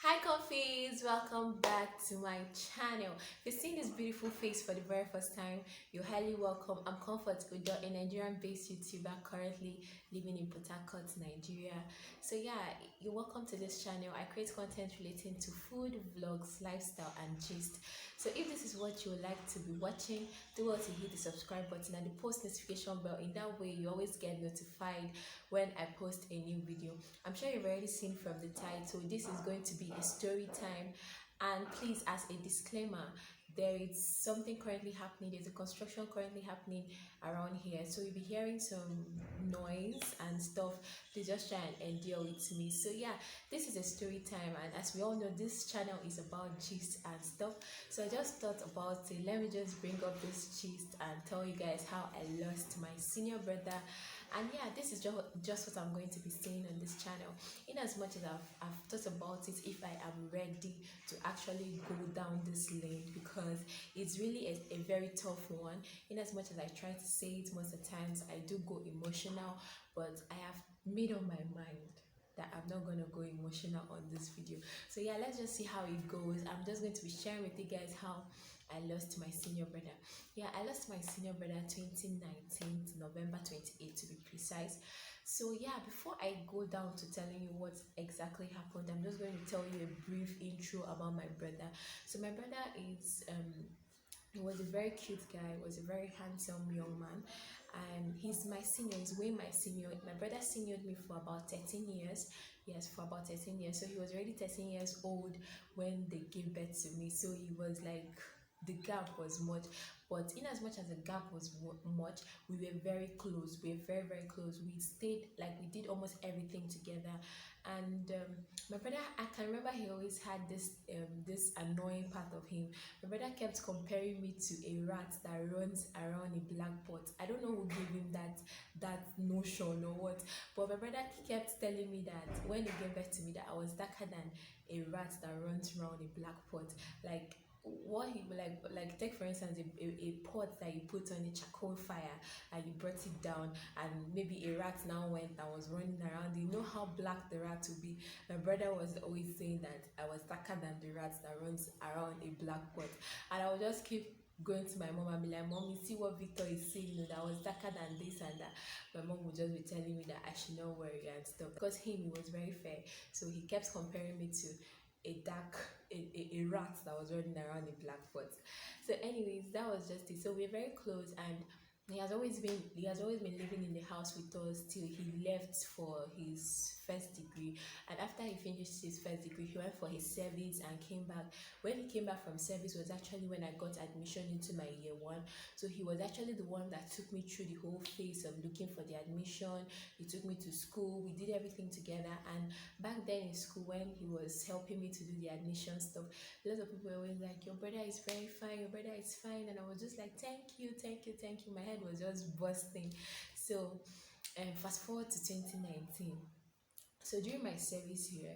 Hi Comfies, welcome back to my channel. If you're seeing this beautiful face for the very first time, you're highly welcome. I'm Comfort Udo, a Nigerian-based YouTuber currently living in Port Harcourt, Nigeria. So yeah, you're welcome to this channel. I create content relating to food, vlogs, lifestyle, and gist. So if this is what you would like to be watching, do well to hit the subscribe button and the post notification bell. In that way, you always get notified when I post a new video. I'm sure you've already seen from the title, this is going to be a story time. And please, as a disclaimer, there is something currently happening. There's a construction currently happening around here, so you'll be hearing some noise and stuff. Please just try and endure with me. So yeah, this is a story time, and as we all know, this channel is about gist and stuff. So I just thought about it. Let me just bring up this gist and tell you guys how I lost my senior brother. And yeah, this is just what I'm going to be saying on this channel. In as much as I've thought about it, if I am ready to actually go down this lane, because it's really a very tough one. In as much as I try to say it most of the times, I do go emotional, but I have made up my mind that I'm not going to go emotional on this video. So yeah, let's just see how it goes. I'm just going to be sharing with you guys how I lost my senior brother. Yeah, I lost my senior brother 2019, November 28th to be precise. So yeah, before I go down to telling you what exactly happened, I'm just going to tell you a brief intro about my brother. So my brother is he was a very cute guy, was a very handsome young man. He's my senior, he's way my senior. My brother seniored me for about 13 years. Yes, for about 13 years. So he was already 13 years old when they gave birth to me. So he was like, the gap was much, but in as much as the gap was much, we were very close. We were very, very close. We stayed, like, we did almost everything together. And my brother, I can remember he always had this annoying part of him. My brother kept comparing me to a rat that runs around a black pot. I don't know who gave him that notion or what, but my brother kept telling me that when he gave birth to me, that I was darker than a rat that runs around a black pot. Like, what he like take for instance a pot that you put on a charcoal fire and you brought it down, and maybe a rat now went and was running around. You know how black the rat will be. My brother was always saying that I was darker than the rat that runs around a black pot, and I would just keep going to my mom and be like, "Mommy, see what Victor is saying, that I was darker than this and that." My mom would just be telling me that I should not worry and stuff, because he was very fair, so he kept comparing me to a rat that was running around a black pot. So anyways, that was just it. So we're very close, and he has always been living in the house with us till he left for his first degree. And after he finished his first degree, he went for his service and came back. When he came back from service was actually when I got admission into my year one. So he was actually the one that took me through the whole phase of looking for the admission. He took me to school, we did everything together. And back then in school, when he was helping me to do the admission stuff, a lot of people were always like, "Your brother is very fine, your brother is fine." And I was just like, "Thank you, thank you, thank you." My head was just bursting. So fast forward to 2019. So during my service here,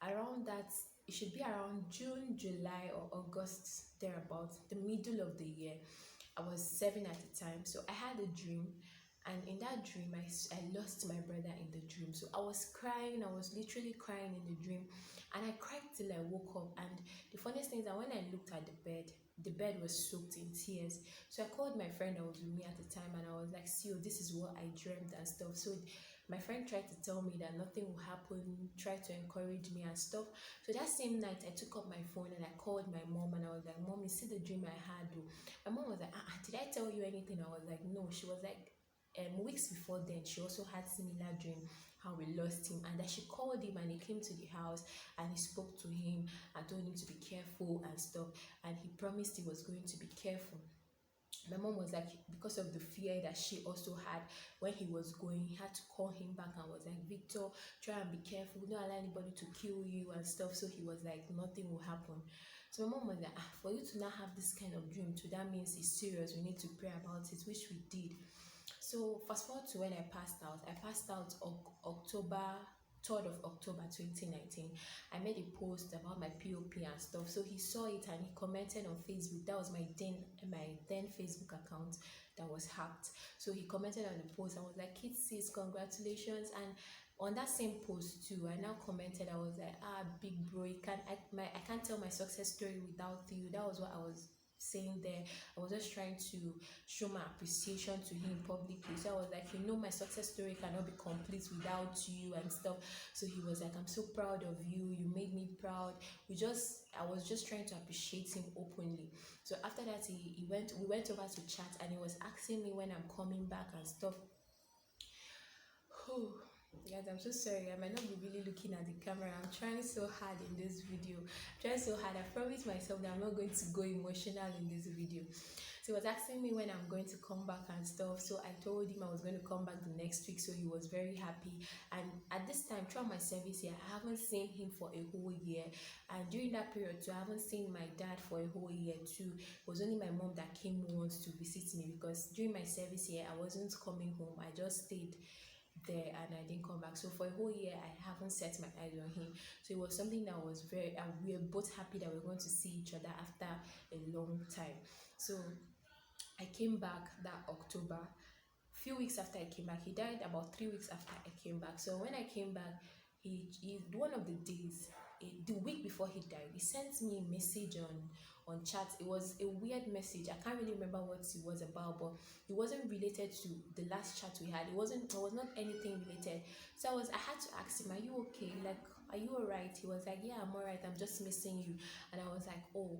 around that, it should be around June, July, or August, thereabout, the middle of the year. I was serving at the time, so I had a dream, and in that dream, I lost my brother in the dream. So I was crying, I was literally crying in the dream, and I cried till I woke up. And the funniest thing is that when I looked at the bed was soaked in tears. So I called my friend that was with me at the time, and I was like, "See, oh, this is what I dreamt and stuff." So my friend tried to tell me that nothing will happen, tried to encourage me and stuff. So that same night, I took up my phone and I called my mom, and I was like, "Mom, you see the dream I had?" My mom was like, "Did I tell you anything?" I was like, "No." She was like, weeks before then, she also had similar dream, how we lost him, and that she called him and he came to the house and he spoke to him and told him to be careful and stuff, and he promised he was going to be careful. My mom was like, because of the fear that she also had when he was going, he had to call him back and was like, "Victor, try and be careful, don't allow anybody to kill you and stuff." So he was like, nothing will happen. So my mom was like, "For you to not have this kind of dream too, that means it's serious, we need to pray about it," which we did. So fast forward to when I passed out. I passed out October 3rd of October 2019. I made a post about my POP and stuff. So he saw it and he commented on Facebook. That was my then Facebook account that was hacked. So he commented on the post and was like, "Kid sis, congratulations." And On that same post too, I now commented. I was like, big bro, I can't tell my success story without you. That was what I was saying there. I was just trying to show my appreciation to him publicly. So I was like, my success story cannot be complete without you and stuff. So he was like, I'm so proud of you. You made me proud. I was just trying to appreciate him openly. So after that, we went over to chat, and he was asking me when I'm coming back and stuff. Oh, guys, I'm so sorry. I might not be really looking at the camera. I'm trying so hard in this video. I'm trying so hard. I promised myself that I'm not going to go emotional in this video. So he was asking me when I'm going to come back and stuff. So I told him I was going to come back the next week. So he was very happy. And at this time, throughout my service here, I haven't seen him for a whole year. And during that period too, I haven't seen my dad for a whole year too. It was only my mom that came once to visit me, because during my service here, I wasn't coming home. I just stayed there and I didn't come back. So for a whole year, I haven't set my eyes on him. So it was something that was very, and we were both happy that we were going to see each other after a long time. So I came back that October. Few weeks after I came back, he died about 3 weeks after I came back. So when I came back, he one of the days, the week before he died, he sent me a message on chat. It was a weird message. I can't really remember what it was about, but it wasn't related to the last chat we had. It was not anything related. So I had to ask him, are you okay? Like, are you alright? He was like, yeah, I'm alright. I'm just missing you. And I was like, oh,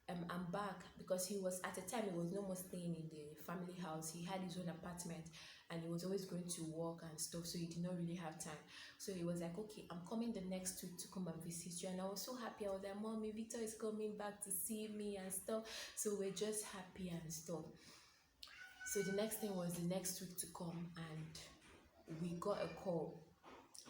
I'm back, because he was, at the time, he was no more staying in the family house. He had his own apartment, and he was always going to work and stuff, so he did not really have time. So he was like, okay, I'm coming the next week to come and visit you. And I was so happy. I was like, mommy, Victor is coming back to see me and stuff. So we're just happy and stuff. So the next thing was the next week to come, and we got a call.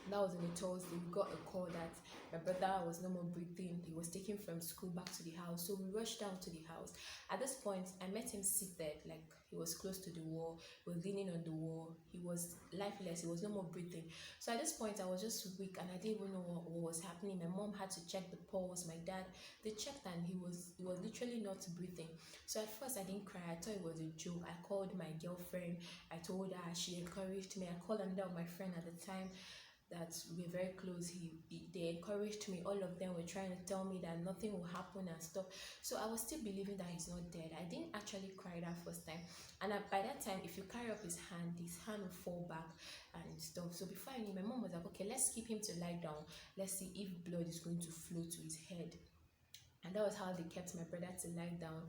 That was on a Thursday. We got a call that my brother was no more breathing. He was taken from school back to the house. So we rushed down to the house. At this point, I met him seated, like he was close to the wall. He was leaning on the wall. He was lifeless. He was no more breathing. So at this point, I was just weak, and I didn't even know what was happening. My mom had to check the pulse. My dad, they checked, and he was literally not breathing. So at first, I didn't cry. I thought it was a joke. I called my girlfriend. I told her. She encouraged me. I called another of my friend at the time that we're very close. They encouraged me. All of them were trying to tell me that nothing will happen and stuff. So I was still believing that he's not dead. I didn't actually cry that first time. And by that time, if you carry up his hand will fall back and stuff. So before I knew, my mom was like, okay, let's keep him to lie down. Let's see if blood is going to flow to his head. And that was how they kept my brother to lie down.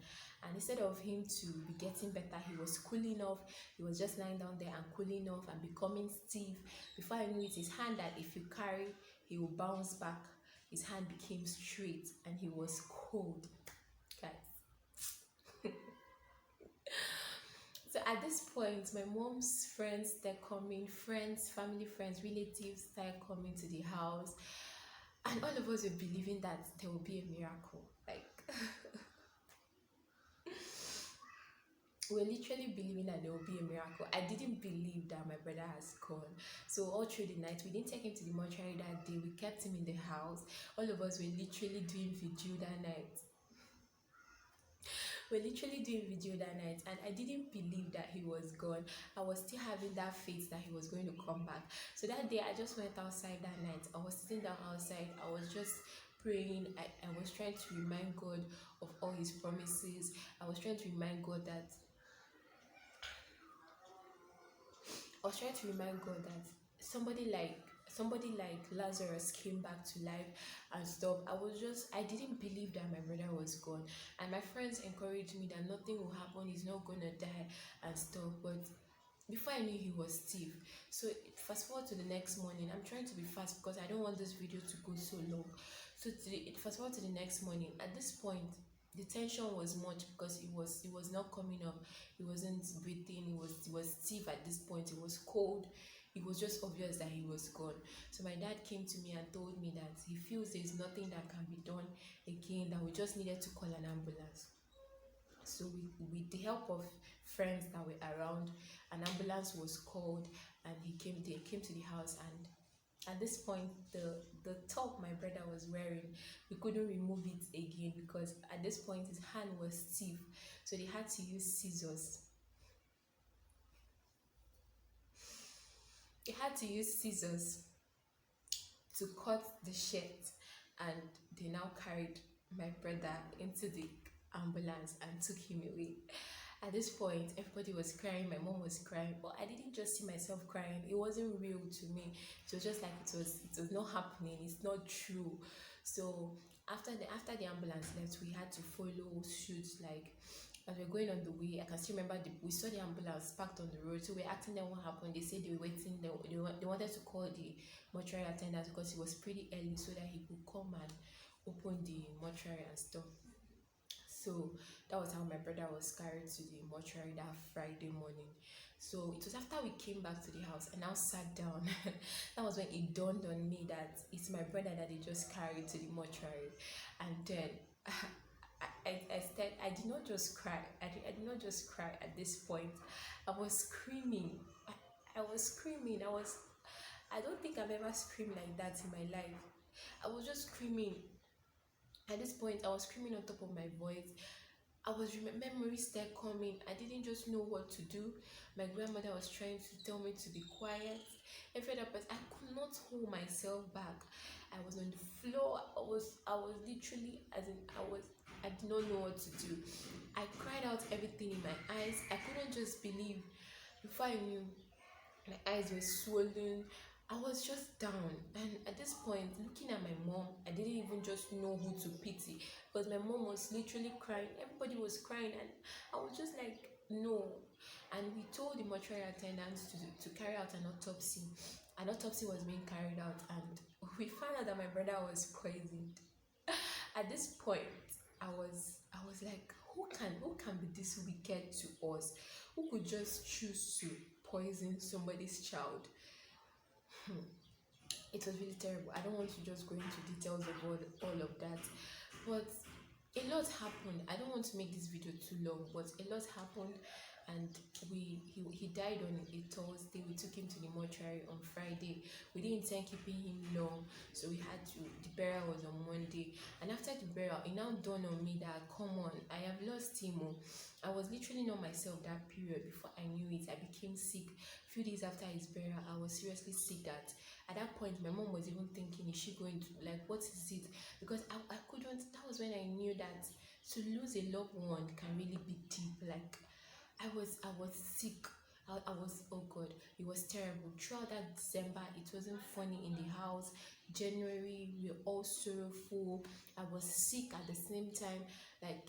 And instead of him to be getting better, he was cooling off. He was just lying down there and cooling off and becoming stiff. Before I knew it, his hand, that if you carry, he will bounce back. His hand became straight and he was cold. Guys. So at this point, my mom's friends, they're coming, family friends, relatives started coming to the house. And all of us were believing that there will be a miracle. Like, we're literally believing that there will be a miracle. I didn't believe that my brother has gone. So all through the night, we didn't take him to the mortuary that day. We kept him in the house. All of us were literally doing vigil that night. And I didn't believe that he was gone. I was still having that faith that he was going to come back. So that day, I just went outside that night. I was sitting down outside. I was just praying. I was trying to remind God of all his promises. I was trying to remind God that somebody like Lazarus came back to life and stuff. I didn't believe that my brother was gone. And my friends encouraged me that nothing will happen, he's not gonna die and stuff. But before I knew, he was stiff. So fast forward to the next morning. I'm trying to be fast because I don't want this video to go so long. So fast forward to the next morning. At this point, the tension was much because he was not coming up. He wasn't breathing. He was stiff at this point. It was cold. It was just obvious that he was gone. So my dad came to me and told me that he feels there's nothing that can be done again, that we just needed to call an ambulance. So with the help of friends that were around, an ambulance was called, and they came to the house. And at this point, the top my brother was wearing, we couldn't remove it again because at this point his hand was stiff. So they had to use scissors. to cut the shirt, and they now carried my brother into the ambulance and took him away. At this point, everybody was crying, my mom was crying, but I didn't just see myself crying. It wasn't real to me. It was just like it was not happening, it's not true. So after the ambulance left, we had to follow suit, like as we are going on the way. I can still remember we saw the ambulance parked on the road, so we're asking them what happened. They said they were waiting, they wanted to call the mortuary attendant because it was pretty early so that he could come and open the mortuary and stuff. So that was how my brother was carried to the mortuary that Friday morning. So it was after we came back to the house and now sat down. That was when it dawned on me that it's my brother that they just carried to the mortuary. And then I did not just cry. I did not just cry at this point. I was screaming. I was screaming. I don't think I've ever screamed like that in my life. I was just screaming. At this point, I was screaming on top of my voice. Memories started coming. I didn't just know what to do. My grandmother was trying to tell me to be quiet. Every other person, I could not hold myself back. I was on the floor. I was literally, I did not know what to do. I cried out everything in my eyes. I couldn't just believe. Before I knew, my eyes were swollen. I was just down, and at this point, looking at my mom, I didn't even just know who to pity because my mom was literally crying. Everybody was crying, and I was just like, no. And we told the mortuary attendants to carry out an autopsy. An autopsy was being carried out, and we found out that my brother was poisoned. At this point, I was like, who can be this wicked to us? Who could just choose to poison somebody's child? It was really terrible. I don't want to just go into details of all of that, but a lot happened. I don't want to make this video too long, but a lot happened, and he died on a Thursday. We took him to the mortuary on Friday. We didn't intend keeping him long, so we had to. The burial was on Monday, and after the burial, it now dawned on me that come on, I have lost him. I was literally not myself that period. Before I knew it, I became sick. A few days after his burial, I was seriously sick. That at that point, my mom was even thinking, is she going to, like, what is it? Because I couldn't. That was when I knew that to lose a loved one can really be deep. Like I was sick. I was, oh God, it was terrible. Throughout that December, it wasn't funny in the house. January, we were all sorrowful. I was sick at the same time. Like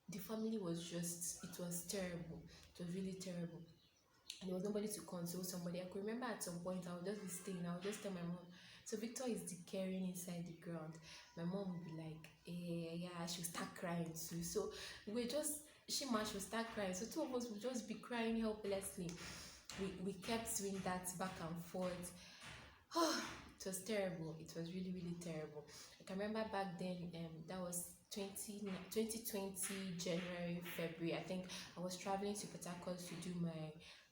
the family was just, it was terrible. It was really terrible. And there was nobody to console somebody. I could remember at some point I would just be staying. I would just tell my mom, so Victor is decaying inside the ground. My mom would be like, yeah, she'll start crying too. So we just, she would start crying. So two of us would just be crying helplessly. We kept doing that back and forth. It was terrible. It was really, really terrible. I can remember back then, that was 2020 January, February. I think I was traveling to Port Harcourt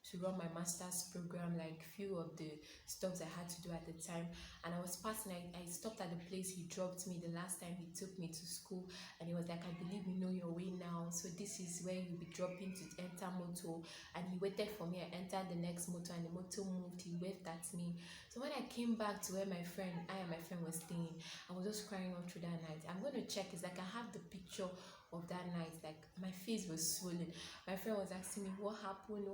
to run my master's program, like few of the stuff I had to do at the time. And I was passing, I stopped at the place he dropped me the last time he took me to school, and he was like, I believe you know your way now, so this is where you'll be dropping to enter motor. And he waited for me. I entered the next motor, and the motor moved. He waved at me. So when I came back to where I and my friend was staying, I was just crying all through that night. I'm going to check, it's like I have the picture of that night. Like my face was swollen. My friend was asking me what happened.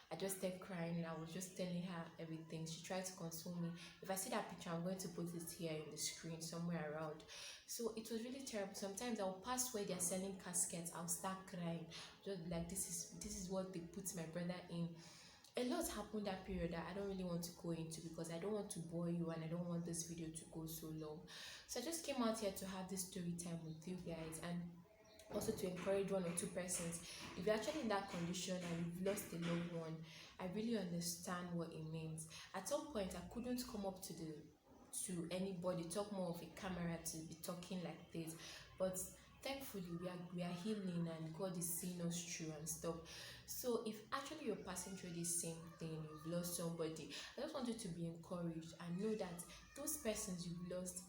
I just started crying, and I was just telling her everything. She tried to console me. If I see that picture, I'm going to put it here in the screen somewhere around. So it was really terrible. Sometimes I'll pass where they're selling caskets, I'll start crying, just like this is what they put my brother in. A lot happened that period that I don't really want to go into because I don't want to bore you, and I don't want this video to go so long. So I just came out here to have this story time with you guys, and also to encourage one or two persons. If you're actually in that condition and you've lost a loved one, I really understand what it means. At some point, I couldn't come up to anybody, talk more of a camera to be talking like this, but thankfully we are healing, and God is seeing us through and stuff. So if actually you're passing through the same thing, you've lost somebody, I just want you to be encouraged and know that those persons you've lost,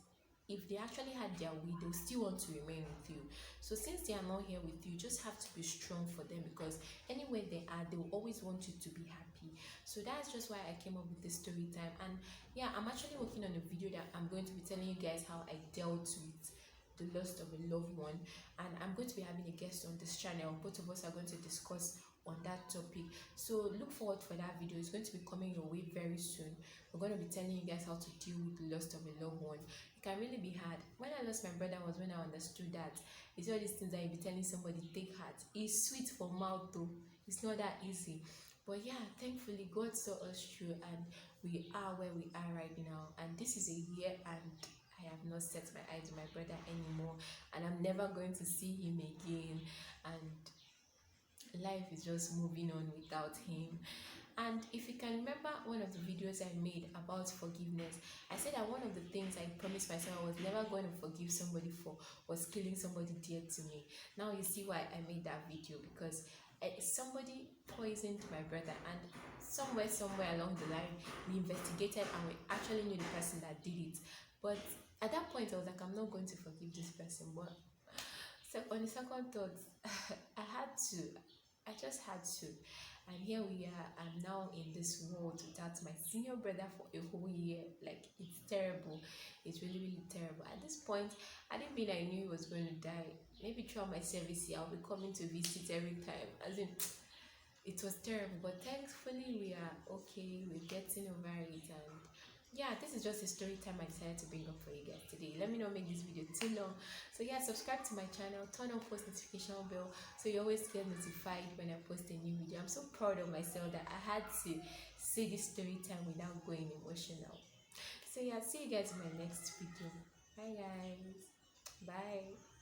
if they actually had their way, they'll still want to remain with you. So since they are not here with you, you just have to be strong for them, because anywhere they are, they will always want you to be happy. So that's just why I came up with this story time. And yeah, I'm actually working on a video that I'm going to be telling you guys how I dealt with the loss of a loved one, and I'm going to be having a guest on this channel. Both of us are going to discuss on that topic, so look forward for that video. It's going to be coming your way very soon. We're going to be telling you guys how to deal with the loss of a loved one. It can really be hard. When I lost my brother was when I understood that it's all these things that you be telling somebody take heart. It's sweet for mouth though, it's not that easy. But yeah, thankfully God saw us through, and we are where we are right now. And this is a year, and I have not set my eyes on my brother anymore, and I'm never going to see him again. And life is just moving on without him. And if you can remember one of the videos I made about forgiveness, I said that one of the things I promised myself I was never going to forgive somebody for was killing somebody dear to me. Now you see why I made that video, because somebody poisoned my brother, and somewhere along the line we investigated and we actually knew the person that did it. But at that point I was like, I'm not going to forgive this person. But so on the second thought, I just had to. And here we are. I'm now in this world without my senior brother for a whole year. Like, it's terrible. It's really, really terrible. At this point, I didn't mean I knew he was going to die. Maybe throughout my service here, I'll be coming to visit every time. As in, it was terrible. But thankfully, we are okay. We're getting over it. And yeah, this is just a story time I decided to bring up for you guys today. Let me not make this video too long. So yeah, subscribe to my channel, turn on post notification bell so you always get notified when I post a new video. I'm so proud of myself that I had to say this story time without going emotional. So yeah, see you guys in my next video. Bye guys. Bye.